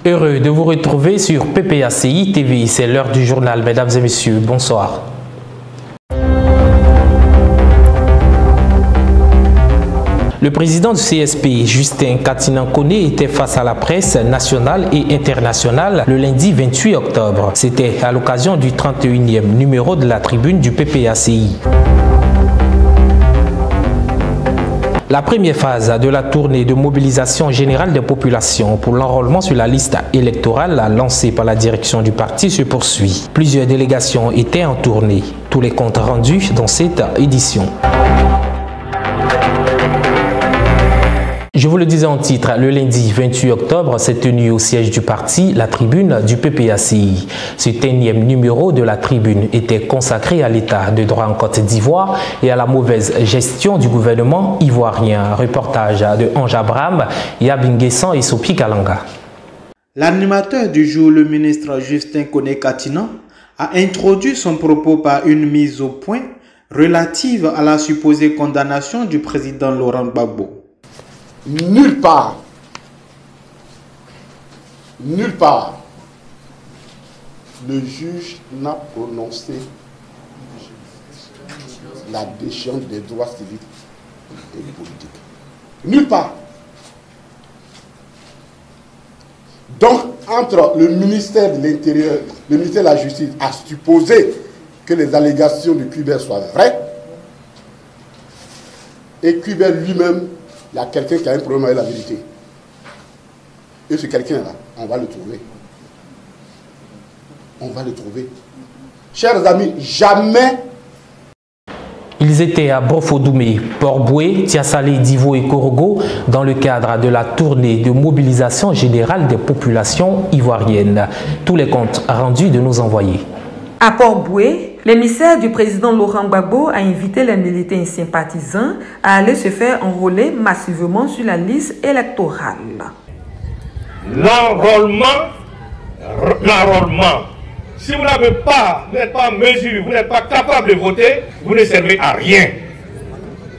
Heureux de vous retrouver sur PPACI TV, c'est l'heure du journal. Mesdames et messieurs, bonsoir. Le président du CSP, Justin Katina-Kone, était face à la presse nationale et internationale le lundi 28 octobre. C'était à l'occasion du 31e numéro de la tribune du PPACI. La première phase de la tournée de mobilisation générale des populations pour l'enrôlement sur la liste électorale lancée par la direction du parti se poursuit. Plusieurs délégations étaient en tournée. Tous les comptes rendus dans cette édition. Je vous le disais en titre, le lundi 28 octobre s'est tenu au siège du parti la tribune du PPACI. Ce 10e numéro de la tribune était consacré à l'état de droit en Côte d'Ivoire et à la mauvaise gestion du gouvernement ivoirien. Reportage de Ange Abraham, Yabinguessan et Sopi Kalanga. L'animateur du jour, le ministre Justin Kone-Katina, a introduit son propos par une mise au point relative à la supposée condamnation du président Laurent Gbagbo. Nulle part, le juge n'a prononcé la déchéance des droits civiques et politiques. Nulle part. Donc, entre le ministère de l'Intérieur, le ministère de la Justice a supposé que les allégations de Kubert soient vraies, et Kubert lui-même, il y a quelqu'un qui a un problème avec la vérité. Et ce quelqu'un-là, on va le trouver. On va le trouver. Chers amis, jamais... Ils étaient à Brofodoumé, Port-Boué, Tiasalé, Divo et Korogo dans le cadre de la tournée de mobilisation générale des populations ivoiriennes. Tous les comptes rendus de nos envoyés. À Port-Boué, l'émissaire du président Laurent Gbagbo a invité les militants et sympathisants à aller se faire enrôler massivement sur la liste électorale. L'enrôlement, si vous n'êtes pas en mesure, vous n'êtes pas capable de voter, vous ne servez à rien.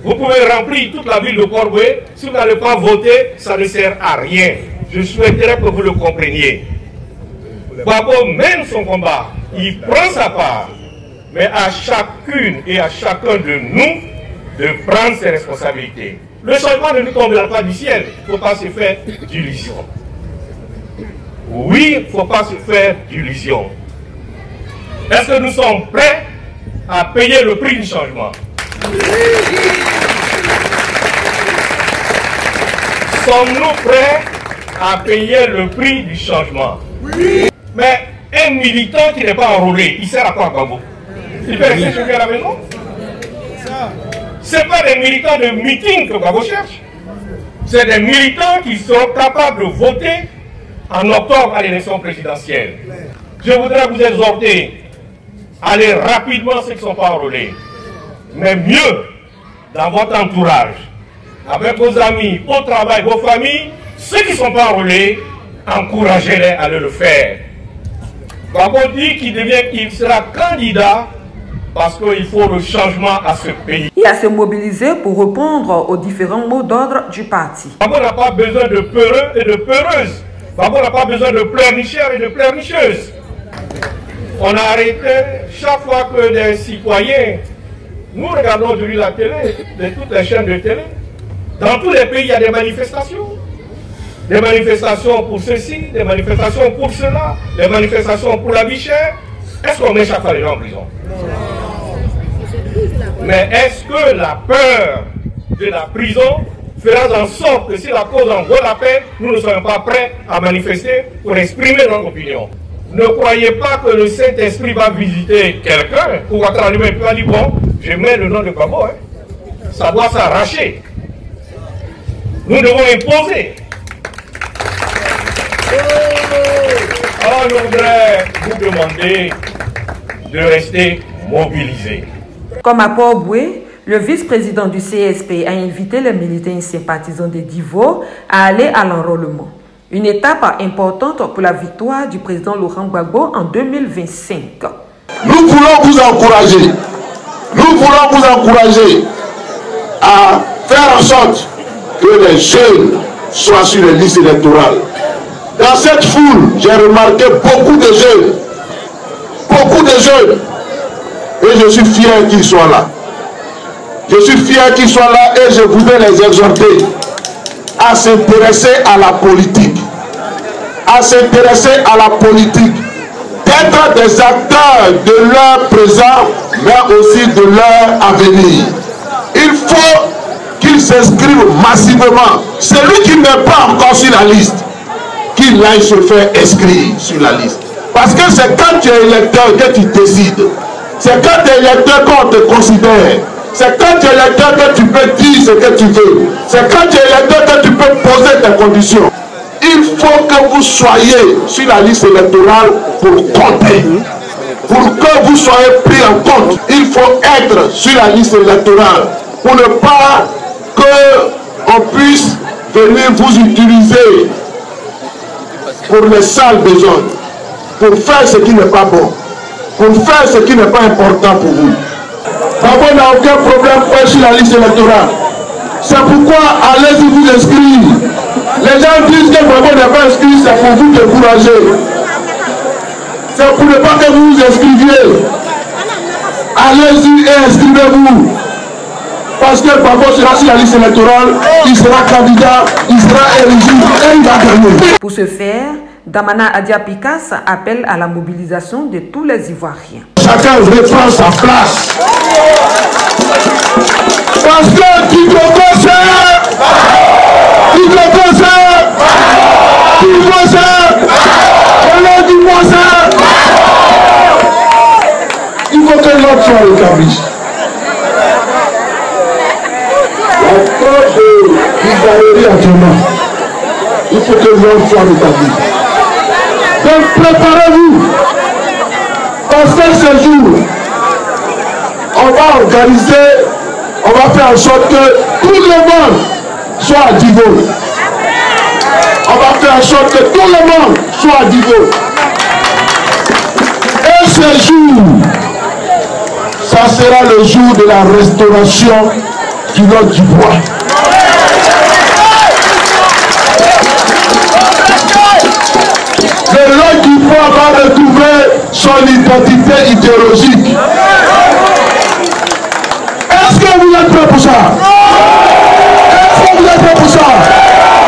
Vous pouvez remplir toute la ville de Port-Boué, si vous n'allez pas voter, ça ne sert à rien. Je souhaiterais que vous le compreniez. Gbagbo mène son combat, il prend sa part, mais à chacune et à chacun de nous de prendre ses responsabilités. Le changement ne nous tombera pas du ciel, il ne faut pas se faire d'illusions. Oui, il ne faut pas se faire d'illusions. Est-ce que nous sommes prêts à payer le prix du changement? Sommes-nous prêts à payer le prix du changement? Oui. Mais un militant qui n'est pas enrôlé, il sert à quoi, Gbagbo? Il peut rester chez lui à la maison? Ce n'est pas des militants de meeting que Gbagbo cherche. C'est des militants qui sont capables de voter en octobre à l'élection présidentielle. Je voudrais vous exhorter à aller rapidement ceux qui ne sont pas enrôlés. Mais mieux, dans votre entourage, avec vos amis, au travail, vos familles, ceux qui ne sont pas enrôlés, encouragez-les à le faire. Gbagbo dit qu'il sera candidat parce qu'il faut le changement à ce pays. Et à se mobiliser pour répondre aux différents mots d'ordre du parti. Gbagbo n'a pas besoin de peureux et de peureuses. Gbagbo n'a pas besoin de pleurnicheurs et de pleurnicheuses. On a arrêté chaque fois que des citoyens, nous regardons aujourd'hui la télé, toutes les chaînes de télé. Dans tous les pays, il y a des manifestations. Des manifestations pour ceci, des manifestations pour cela, des manifestations pour la vie chère. Est-ce qu'on met chaque fois les gens en prison? Mais est-ce que la peur de la prison fera en sorte que si la cause en vaut la peine, nous ne soyons pas prêts à manifester pour exprimer notre opinion? Ne croyez pas que le Saint-Esprit va visiter quelqu'un ou à travers lui-même va dire bon, je mets le nom de Gbagbo. Ça doit s'arracher. Nous devons imposer. Alors je voudrais vous demander de rester mobilisés. Comme à Port-Boué, le vice-président du CSP a invité les militants et sympathisants de Divo à aller à l'enrôlement. Une étape importante pour la victoire du président Laurent Gbagbo en 2025. Nous voulons vous encourager. Nous voulons vous encourager à faire en sorte que les jeunes soient sur les listes électorales. Dans cette foule, j'ai remarqué beaucoup de jeunes. Beaucoup de jeunes. Et je suis fier qu'ils soient là. Je suis fier qu'ils soient là et je voudrais les exhorter à s'intéresser à la politique. À s'intéresser à la politique. D'être des acteurs de leur présent, mais aussi de leur avenir. Il faut qu'ils s'inscrivent massivement. Celui qui n'est pas encore sur la liste, qu'il aille se faire inscrire sur la liste. Parce que c'est quand tu es électeur que tu décides. C'est quand tu es électeur qu'on te considère. C'est quand tu es électeur que tu peux dire ce que tu veux. C'est quand tu es électeur que tu peux poser tes conditions. Il faut que vous soyez sur la liste électorale pour compter. Pour que vous soyez pris en compte, il faut être sur la liste électorale pour ne pas qu'on puisse venir vous utiliser pour les sales besoins, pour faire ce qui n'est pas bon, pour faire ce qui n'est pas important pour vous. Babo n'a aucun problème pour être sur la liste électorale. C'est pourquoi allez-y vous inscrire. Les gens disent que Babo n'est pas inscrit, c'est pour vous décourager. C'est pour ne pas que vous vous inscriviez. Allez-y et inscrivez-vous. Parce que Babo sera sur la liste électorale, il sera candidat, il sera éligible et il va gagner. Pour ce faire, Damana Adia Pikas appelle à la mobilisation de tous les Ivoiriens. Chacun reprend sa place. Parce que qui te concerne, qui te concerne, qui te concerne, alors dis-moi ça. Il faut que l'autre soit établi. La cause de l'Israël actuellement, il faut que l'autre soit établi. Donc préparez-vous. Parce que ce jour, on va organiser, on va faire en sorte que tout le monde soit à niveau. On va faire en sorte que tout le monde soit à niveau. Et ce jour, ça sera le jour de la restauration du Nord d'Ivoire. Le Nord d'Ivoire va retrouver son identité idéologique. Est-ce que vous êtes prêts pour ça? Est-ce que vous êtes prêts pour ça?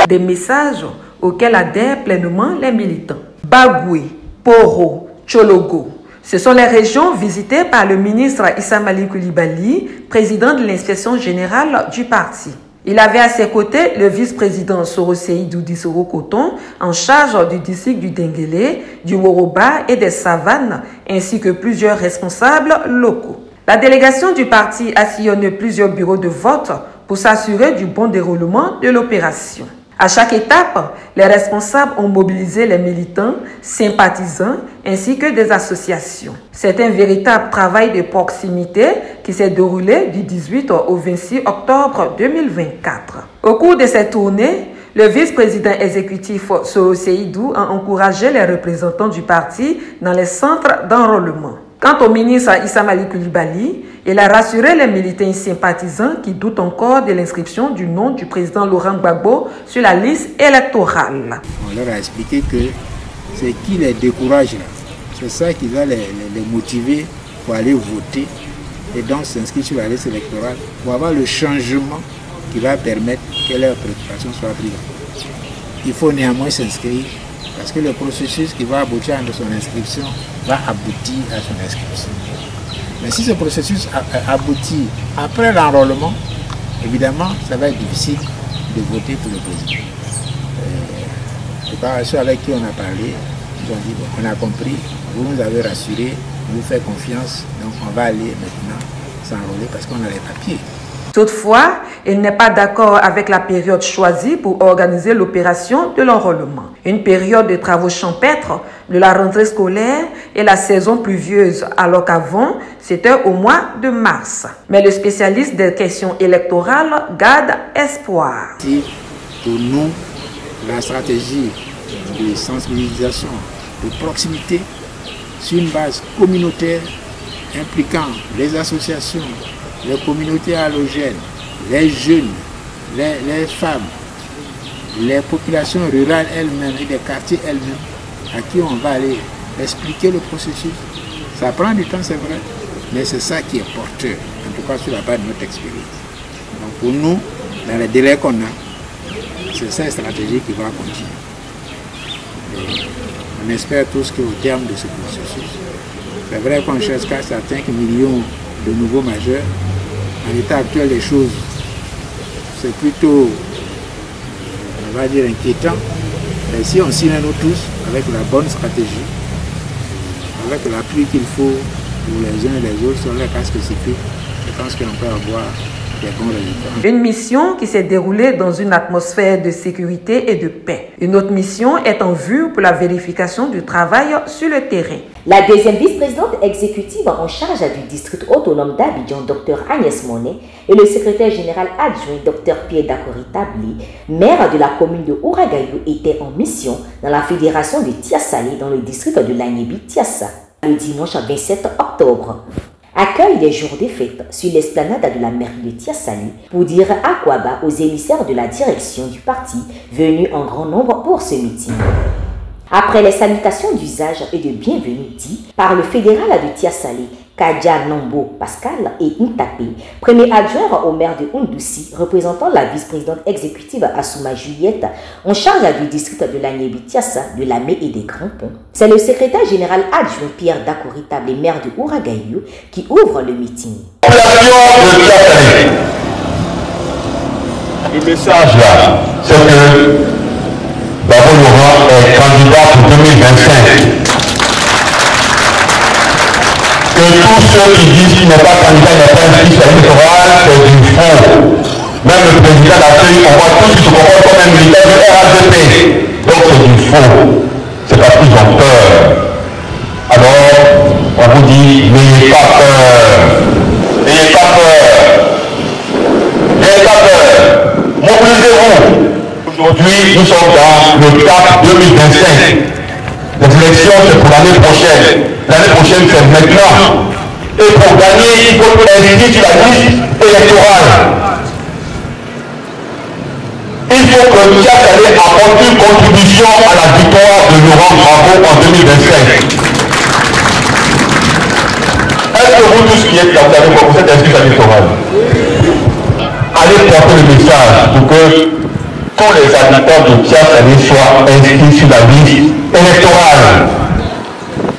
Des messages auxquels adhèrent pleinement les militants. Bagoué, Poro, Tchologo. Ce sont les régions visitées par le ministre Issa Malik Coulibaly, président de l'inspection générale du parti. Il avait à ses côtés le vice-président Soro Seydou Dissoro Coton, en charge du district du Denguélé, du Woroba et des Savanes, ainsi que plusieurs responsables locaux. La délégation du parti a sillonné plusieurs bureaux de vote pour s'assurer du bon déroulement de l'opération. À chaque étape, les responsables ont mobilisé les militants, sympathisants ainsi que des associations. C'est un véritable travail de proximité qui s'est déroulé du 18 au 26 octobre 2024. Au cours de cette tournée, le vice-président exécutif Soro Seydou a encouragé les représentants du parti dans les centres d'enrôlement. Quant au ministre Issa Malik Coulibaly, il a rassuré les militants sympathisants qui doutent encore de l'inscription du nom du président Laurent Gbagbo sur la liste électorale. On leur a expliqué que ce qui les décourage là, c'est ça qui va les motiver pour aller voter et donc s'inscrire sur la liste électorale pour avoir le changement qui va permettre que leurs préoccupations soient prises. Il faut néanmoins s'inscrire parce que le processus qui va aboutir à son inscription va aboutir à son inscription. Mais si ce processus aboutit après l'enrôlement, évidemment, ça va être difficile de voter pour le président. Ceux avec qui on a parlé, ils ont dit, bon, on a compris, vous nous avez rassuré, vous faites confiance, donc on va aller maintenant s'enrôler parce qu'on a les papiers. Toutefois, il n'est pas d'accord avec la période choisie pour organiser l'opération de l'enrôlement. Une période de travaux champêtres de la rentrée scolaire et la saison pluvieuse, alors qu'avant, c'était au mois de mars. Mais le spécialiste des questions électorales garde espoir. Si pour nous, la stratégie de sensibilisation, de proximité, sur une base communautaire impliquant les associations, les communautés halogènes, les jeunes, les femmes, les populations rurales elles-mêmes et des quartiers elles-mêmes à qui on va aller expliquer le processus. Ça prend du temps, c'est vrai, mais c'est ça qui est porteur, en tout cas sur la base de notre expérience. Donc pour nous, dans les délais qu'on a, c'est cette stratégie qui va continuer. Et on espère tous qu'au terme de ce processus, c'est vrai qu'on cherche qu'à 5 millions de nouveaux majeurs. À l'état actuel des choses, c'est plutôt, on va dire, inquiétant. Et si on signe nous tous avec la bonne stratégie, avec l'appui qu'il faut pour les uns et les autres sur les cas spécifiques, je pense qu'on peut avoir des bons résultats. Une mission qui s'est déroulée dans une atmosphère de sécurité et de paix. Une autre mission est en vue pour la vérification du travail sur le terrain. La deuxième vice-présidente exécutive en charge du district autonome d'Abidjan, Dr Agnès Monet, et le secrétaire général adjoint, Dr Pierre Dakori Tabli, maire de la commune de Ouragayou, étaient en mission dans la fédération de Tiassali dans le district de Lagnébi-Tiassa le dimanche 27 octobre. Accueil des jours des fêtes sur l'esplanade de la mairie de Tiassali pour dire Akwaba aux émissaires de la direction du parti venus en grand nombre pour ce meeting. Après les salutations d'usage et de bienvenue dites par le fédéral de Tiassali, Kadja Nambo Pascal et Ntapé, premier adjoint au maire de Undoussi, représentant la vice-présidente exécutive Assouma Juliette, en charge du district de Lagnébi-Tiassa, de Lamé et des Grands Ponts. C'est le secrétaire général adjoint Pierre Dakori Tabli, maire de Ouragayou, qui ouvre le meeting. Le message là, c'est que Babo Laurent est candidat pour 2025. Que tous ceux qui disent qu'il n'est pas candidat, n'est pas inscrit sur l'électoral, c'est du faux. Même le président d'accueil, on voit tous qui se comportent comme un militaire de RADP. Donc c'est du faux. C'est parce qu'ils ont peur. Alors, on vous dit, n'ayez pas peur. N'ayez pas peur. N'ayez pas peur. Mobilisez-vous. Aujourd'hui, nous sommes dans le cap 2025. Les élections, c'est pour l'année prochaine. L'année prochaine, c'est maintenant. Et pour gagner, il faut inscrire sur la liste électorale. Il faut que Tiassali apporte une contribution à la victoire de Laurent Gbagbo en 2025. Est-ce que vous tous qui êtes là, vous êtes inscrits sur la liste électorale? Allez porter le message pour que tous les habitants de Tiassali soient inscrits sur la liste électorale.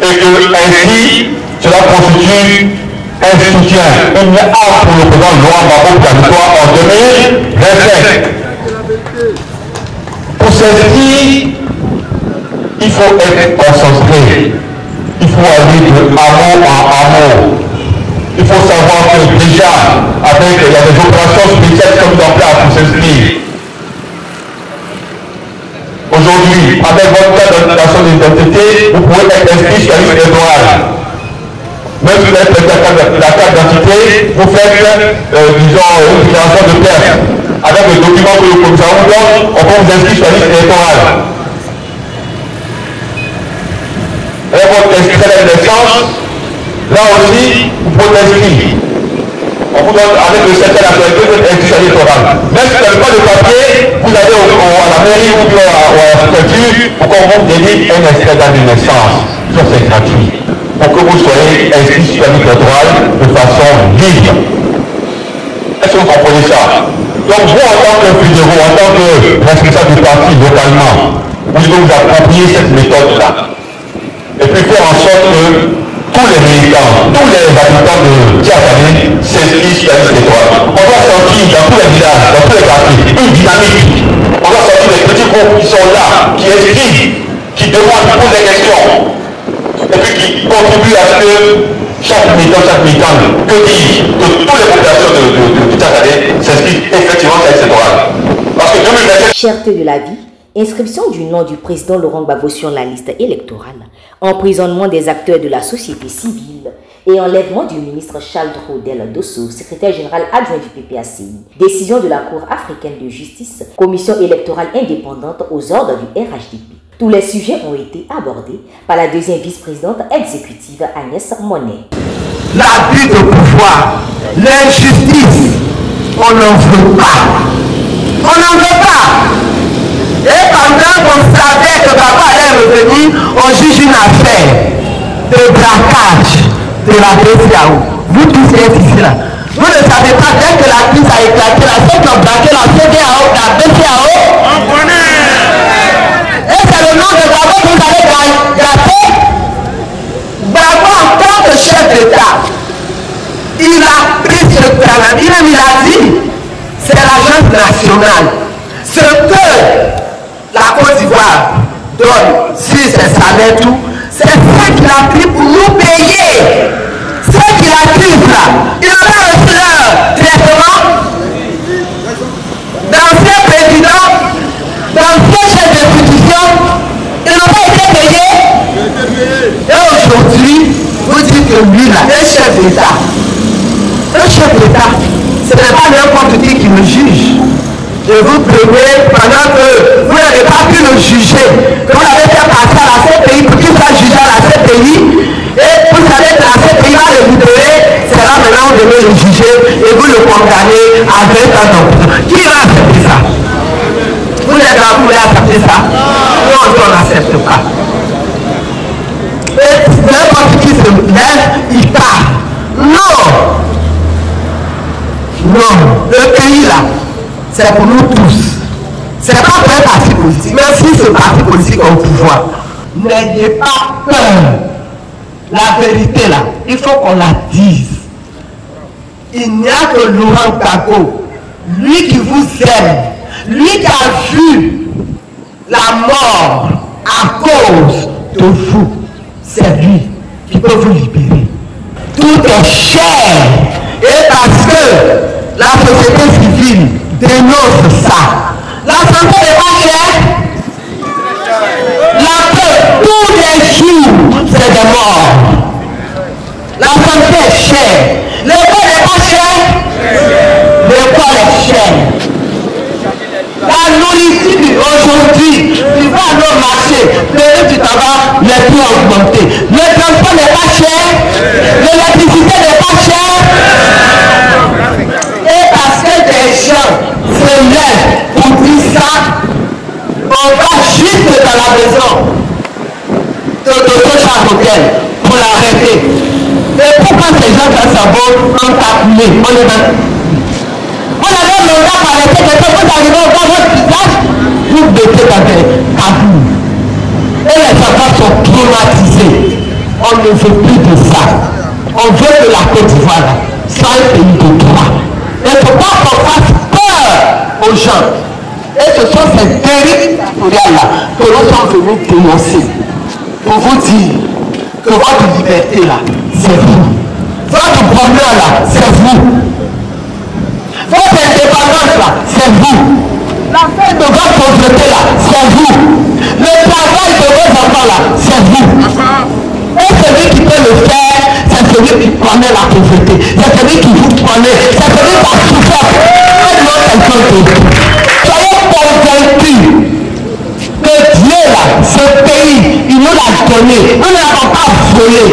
Et que ainsi, cela constitue un soutien, une arme pour le président Laurent Gbagbo pour la victoire en 2025. Pour s'inscrire, il faut être concentré. Il faut aller de hameau en hameau. Il faut savoir que déjà, il y a des opérations spéciales comme en place pour s'inscrire. Aujourd'hui, avec votre carte d'identification d'identité, vous pouvez être inscrit sur la liste électorale. Même si vous avez la carte d'identité, vous faites, disons, une déclaration de perte. Avec le document que le commissaire vous donne, on peut vous inscrire sur la liste électorale. Avec votre extrait de naissance, là aussi, vous pouvez inscrire. On vous donne avec le certificat nationalité, vous êtes inscrit sur la liste électorale. Même si vous n'avez pas de papier, vous allez à la mairie ou bien à la préfecture pour qu'on vous délivre un extrait de naissance. Ça, c'est gratuit. Pour que vous soyez inscrit sur la liste électorale de façon libre. Est-ce que vous comprenez ça? Donc vous, en tant que fédéraux, en tant que responsable du parti localement, vous devez vous approprier cette méthode-là. Et puis faire en sorte que tous les militants, tous les habitants de Tiassali s'inscrivent sur la liste électorale. On va sortir dans tous les villages, dans tous les quartiers, une dynamique. On va sortir des petits groupes qui sont là, qui inscrivent, qui demandent, qui posent des questions, et puis qui contribuent à ce que chaque militant, que dire que toutes les populations de Tiassali s'inscrivent effectivement sur la liste électorale. Parce que 2027... Cherté de la vie, inscription du nom du président Laurent Gbagbo sur la liste électorale, emprisonnement des acteurs de la société civile et enlèvement du ministre Charles Rodel Dosso, secrétaire général adjoint du PPACI. Décision de la Cour africaine de justice, commission électorale indépendante aux ordres du RHDP. Tous les sujets ont été abordés par la deuxième vice-présidente exécutive Agnès Monet. L'abus de pouvoir, l'injustice, on n'en veut pas. On n'en veut pas. Et pendant qu'on savait que papa allait revenir, on juge une affaire de braquage de la BCAO. Vous tous êtes ici là. Vous ne savez pas, dès que la crise a éclaté, la ceux qui ont braqué la CDAO, la BCAO, on connaît. Et c'est le nom de Gbagbo que vous allez gâter. Gbagbo en tant que chef d'État, il a pris ce travail. Il a dit, c'est l'agence nationale. Ce que la Côte d'Ivoire donne sur ses salaires, tout, c'est ce qu'il a pris pour nous payer. Ce qu'il a pris là, il n'a pas reçu leur traitement. D'anciens présidents, d'anciens chefs d'institution, ils n'ont pas été payés. Et aujourd'hui, vous dites que lui là, un chef d'État. Un chef d'État, ce n'est pas n'importe qui le juge. Et vous prenez, pendant que vous n'avez pas pu le juger, que vous l'avez fait passer à la CPI pour qu'il soit jugé à la CPI, et vous savez que la CPI va le libérer, c'est là maintenant vous devez le juger et vous le condamnez à 20 ans d'emprisonnement. Qui va accepter ça? Vous n'êtes pas, vous voulez accepter ça? Non, on n'accepte pas. Et n'importe qui se lève, il part. Non! Non, le pays là, c'est pour nous tous. C'est pas pour un parti politique. Même si ce parti politique est au pouvoir, n'ayez pas peur. La vérité là, il faut qu'on la dise. Il n'y a que Laurent Gbagbo, lui qui vous aime, lui qui a vu la mort à cause de vous, c'est lui qui peut vous libérer. Tout est cher. Et parce que la société civile dénonce ça. La santé n'est pas chère. La paix, tous les jours, c'est des morts. La santé est chère. L'école n'est pas chère. L'école est chère. La nourriture aujourd'hui, tu vas aller au marché, le riz du tabac, les prix ont augmenté. Le transport n'est pas cher. L'électricité n'est pas chère. Et parce que des gens se lèvent pour dire ça, on va juste dans la maison de Dr. Charles pour l'arrêter. Et pourquoi ces gens dans sa boîte ont calculé? On est dans... On avait le mandat pour arrêter quelqu'un, vous arrivez au bas de votre visage, vous mettez dans des tabous. Et les enfants sont traumatisés. On ne veut plus de ça. On veut de la Côte d'Ivoire, sans un pays de droit. Il ne faut pas qu'on fasse peur aux gens. Et ce sont ces dérives dictatoriales-là que nous sommes venus dénoncer. Pour vous dire que votre liberté-là, c'est vous. Votre bonheur-là, c'est vous. Votre indépendance-là, c'est vous. La fin de votre pauvreté-là, c'est vous. Le travail de vos enfants-là, c'est vous. Et celui qui peut le faire, c'est celui qui connaît la pauvreté. C'est celui qui vous connaît. C'est celui qui a souffert. Faites-moi quelqu'un d'autre. Soyez convaincus que Dieu, là, ce pays, il nous l'a donné. Nous ne l'avons pas volé.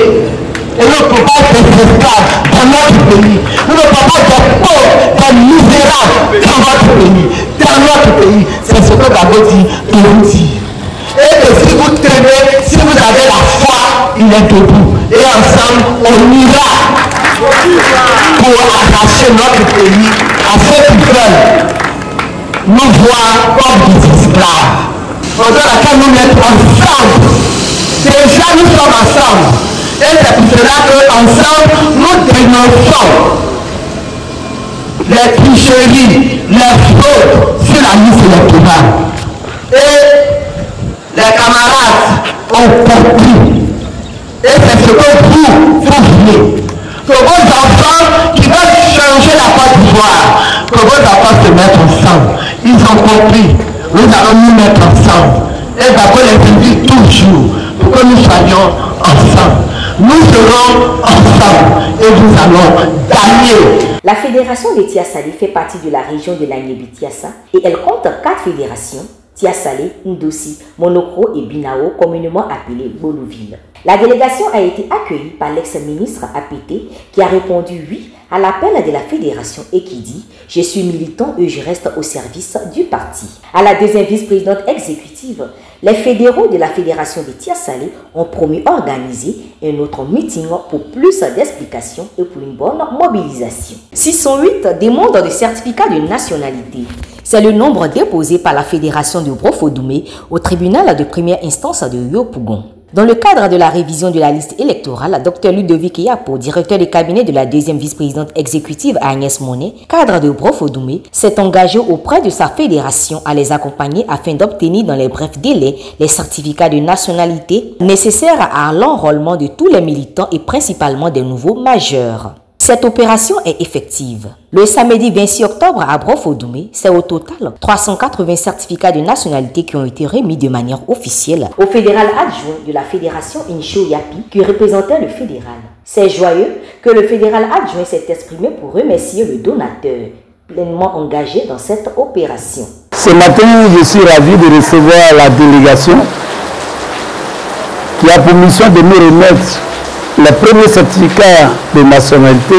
Et nous ne pouvons pas être des esclaves dans notre pays. Nous ne pouvons pas être pauvres, des misérables dans votre pays. Dans notre pays, c'est ce que Gbagbo dit de vous dire. Et que si vous tenez, si vous avez la foi, il est debout. Et ensemble, on ira pour arracher notre pays à ceux qui veulent nous voir comme des esclaves. On doit laquelle nous mettre ensemble. Déjà, nous sommes ensemble. Et c'est pour cela qu'ensemble, nous dénonçons les tricheries, les fraudes sur la liste électorale. Et les camarades ont compris. Et c'est ce que vous voulez. Que vos enfants qui veulent changer la Côte d'Ivoire, que vos enfants se mettent ensemble. Ils ont compris. Nous allons nous mettre ensemble. Et Gbagbo les invite toujours pour que nous soyons ensemble. Nous serons ensemble et nous allons gagner. La fédération des Tiassali fait partie de la région de l'Agnébi-Tiassa et elle compte 4 fédérations: Tiasalé, Ndossi, Monokro et Binao, communément appelés Bolouville. La délégation a été accueillie par l'ex-ministre APT qui a répondu oui à l'appel de la fédération et qui dit « Je suis militant et je reste au service du parti ». À la deuxième vice-présidente exécutive, les fédéraux de la fédération de Tiasalé ont promis organiser un autre meeting pour plus d'explications et pour une bonne mobilisation. 608 demandes de certificat de nationalité. C'est le nombre déposé par la fédération de Brofo-Doumé au tribunal de première instance de Yopougon. Dans le cadre de la révision de la liste électorale, Dr Ludovic Yapo, directeur de cabinet de la deuxième vice-présidente exécutive Agnès Monet, cadre de Brofo-Doumé, s'est engagé auprès de sa fédération à les accompagner afin d'obtenir dans les brefs délais les certificats de nationalité nécessaires à l'enrôlement de tous les militants et principalement des nouveaux majeurs. Cette opération est effective. Le samedi 26 octobre à Brofo-Doumé, c'est au total 380 certificats de nationalité qui ont été remis de manière officielle au fédéral adjoint de la fédération Incho Yapi qui représentait le fédéral. C'est joyeux que le fédéral adjoint s'est exprimé pour remercier le donateur pleinement engagé dans cette opération. Ce matin, je suis ravi de recevoir la délégation qui a pour mission de me remettre les premiers certificats de nationalité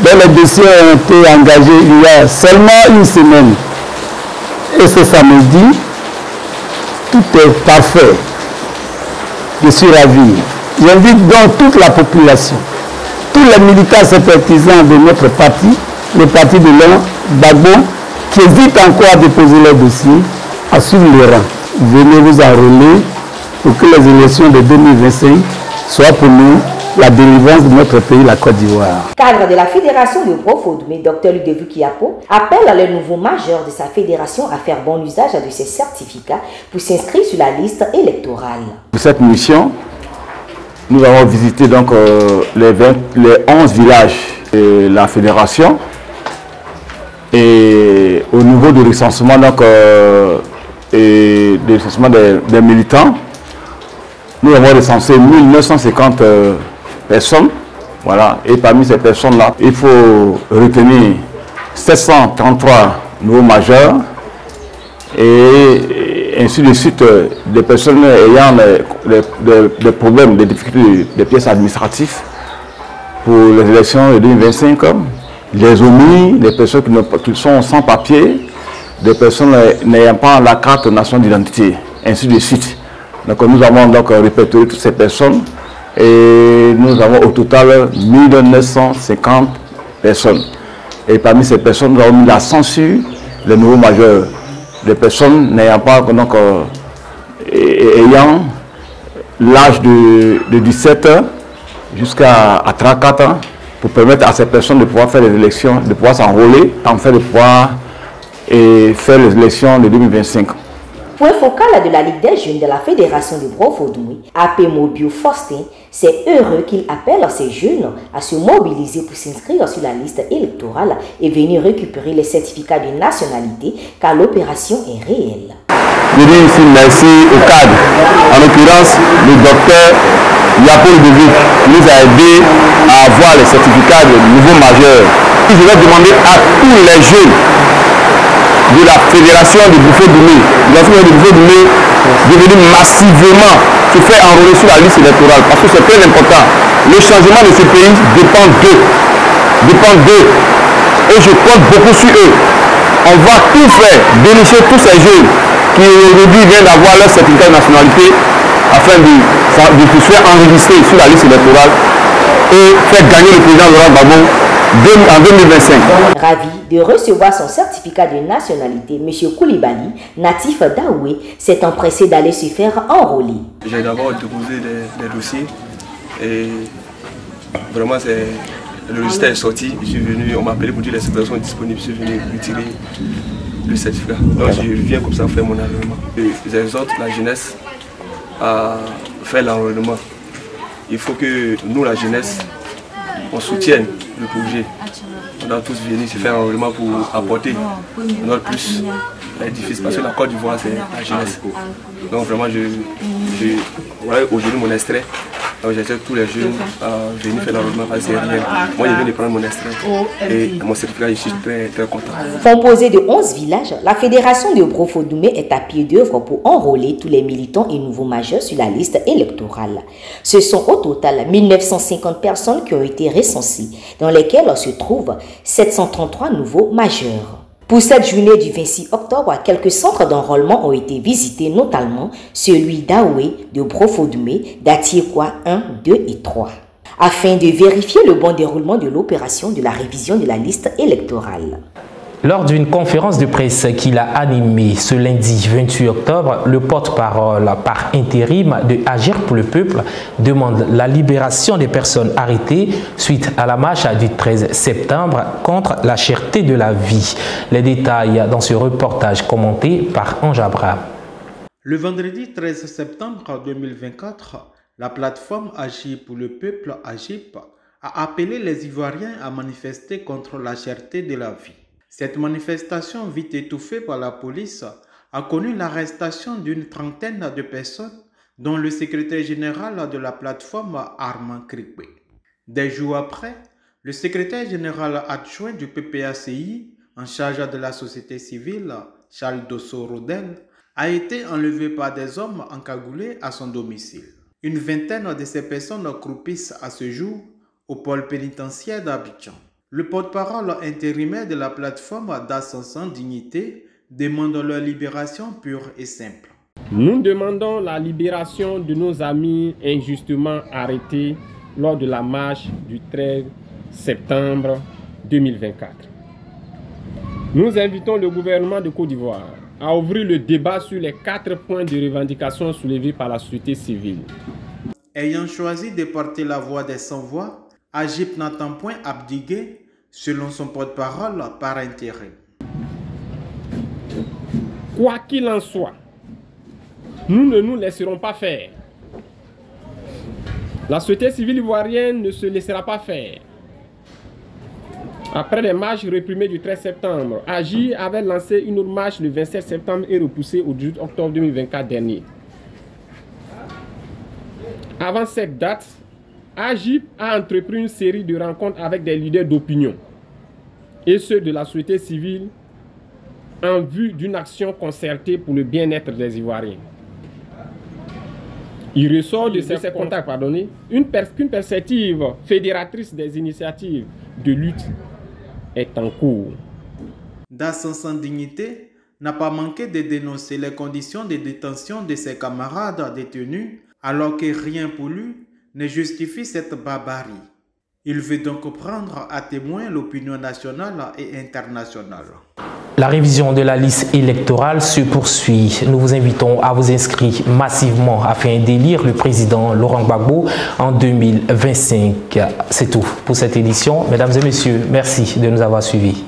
dont les dossiers ont été engagés il y a seulement une semaine. Et ce samedi, tout est parfait. Je suis ravi. J'invite donc toute la population, tous les militants sympathisants de notre parti, le parti de l'An, Gbagbo, qui hésitent encore à déposer leurs dossiers, à suivre le rang. Venez vous enrôler pour que les élections de 2025 soit pour nous la délivrance de notre pays, la Côte d'Ivoire. Cadre de la fédération de Brofo-Doumé, Dr Ludovic Yapo, appelle les nouveaux majeurs de sa fédération à faire bon usage de ces certificats pour s'inscrire sur la liste électorale. Pour cette mission, nous avons visité donc les 11 villages de la fédération et au niveau du recensement donc, et du recensement des militants, nous avons recensé 1950 personnes, voilà, et parmi ces personnes-là, il faut retenir 733 nouveaux majeurs et ainsi de suite des personnes ayant des problèmes, des difficultés, des pièces administratives pour les élections de 2025, les omis, des personnes qui sont sans papier, des personnes n'ayant pas la carte nationale d'identité, ainsi de suite. Donc nous avons donc répertorié toutes ces personnes et nous avons au total 1950 personnes. Et parmi ces personnes, nous avons mis la censure des nouveaux majeurs, des personnes n'ayant pas donc ayant l'âge de 17 jusqu'à 34 ans pour permettre à ces personnes de pouvoir faire les élections, de pouvoir s'enrôler, enfin de pouvoir faire les élections de 2025. Point focal de la Ligue des jeunes de la Fédération de Brofo-Doumé, AP Mobio Faustin, c'est heureux qu'il appelle ces jeunes à se mobiliser pour s'inscrire sur la liste électorale et venir récupérer les certificats de nationalité car l'opération est réelle. Je dis ici merci au cadre, en l'occurrence le docteur Yapo Ludovic qui nous a aidé à avoir les certificats de nouveaux majeurs. Je vais demander à tous les jeunes de la fédération de Brofo-Doumé, de venir massivement se faire enrôler sur la liste électorale parce que c'est très important. Le changement de ce pays dépend d'eux. Et je compte beaucoup sur eux. On va tout faire, dénicher tous ces jeunes qui aujourd'hui viennent d'avoir leur certificat de nationalité afin de se faire enregistrer sur la liste électorale et faire gagner le président Laurent Gbagbo en 2025. Ravi de recevoir son certificat de nationalité, M. Koulibaly, natif d'Aoué, s'est empressé d'aller se faire enrôler. J'ai d'abord déposé des dossiers et vraiment le résultat est sorti. Je suis venu, on m'a appelé pour dire les certificats sont disponibles, je suis venu retirer le certificat. Donc je viens comme ça faire mon enrôlement. J'exhorte la jeunesse à faire l'enrôlement. Il faut que nous, la jeunesse, on soutienne le projet. On doit tous venir se faire un enrôlement pour apporter notre plus à l'édifice. Parce que la Côte d'Ivoire, c'est la jeunesse. Donc vraiment, voilà aujourd'hui mon extrait Donc j'étais tous les jeunes venir faire l'enrôlement parce que c'est rien. Moi je viens de prendre mon extrait et mon certificat, je suis très content. Composé de 11 villages, la fédération de Brofo-Doumé est à pied d'œuvre pour enrôler tous les militants et nouveaux majeurs sur la liste électorale. Ce sont au total 1950 personnes qui ont été recensées, dans lesquelles se trouvent 733 nouveaux majeurs. Pour cette journée du 26 octobre, quelques centres d'enrôlement ont été visités, notamment celui d'Aoué, de Brofo-Doumé, d'Atiekwa 1, 2 et 3, afin de vérifier le bon déroulement de l'opération de la révision de la liste électorale. Lors d'une conférence de presse qu'il a animée ce lundi 28 octobre, le porte-parole par intérim de Agir pour le peuple demande la libération des personnes arrêtées suite à la marche du 13 septembre contre la cherté de la vie. Les détails dans ce reportage commenté par Ange Abraham. Le vendredi 13 septembre 2024, la plateforme Agir pour le peuple, AGIP, a appelé les Ivoiriens à manifester contre la cherté de la vie. Cette manifestation, vite étouffée par la police, a connu l'arrestation d'une trentaine de personnes, dont le secrétaire général de la plateforme Armand Krikwe. Des jours après, le secrétaire général adjoint du PPACI, en charge de la société civile, Charles Dosso Rodel, a été enlevé par des hommes encagoulés à son domicile. Une vingtaine de ces personnes croupissent à ce jour au pôle pénitentiaire d'Abidjan. Le porte-parole intérimaire de la plateforme d'Ascension Dignité demande leur libération pure et simple. Nous demandons la libération de nos amis injustement arrêtés lors de la marche du 13 septembre 2024. Nous invitons le gouvernement de Côte d'Ivoire à ouvrir le débat sur les 4 points de revendication soulevés par la société civile. Ayant choisi de porter la voix des sans-voix, AGIP n'entend point abdiguer, selon son porte-parole, par intérêt. Quoi qu'il en soit, nous ne nous laisserons pas faire. La société civile ivoirienne ne se laissera pas faire. Après les marches réprimées du 13 septembre, AGI avait lancé une autre marche le 27 septembre et repoussée au 18 octobre 2024 dernier. Avant cette date, AGIP a entrepris une série de rencontres avec des leaders d'opinion et ceux de la société civile en vue d'une action concertée pour le bien-être des Ivoiriens. Il ressort de ces contacts qu'une perspective fédératrice des initiatives de lutte est en cours. D'Ascension Dignité n'a pas manqué de dénoncer les conditions de détention de ses camarades détenus, alors que rien pour lui ne justifie cette barbarie. Il veut donc prendre à témoin l'opinion nationale et internationale. La révision de la liste électorale se poursuit. Nous vous invitons à vous inscrire massivement afin d'élire le président Laurent Gbagbo en 2025. C'est tout pour cette édition. Mesdames et messieurs, merci de nous avoir suivis.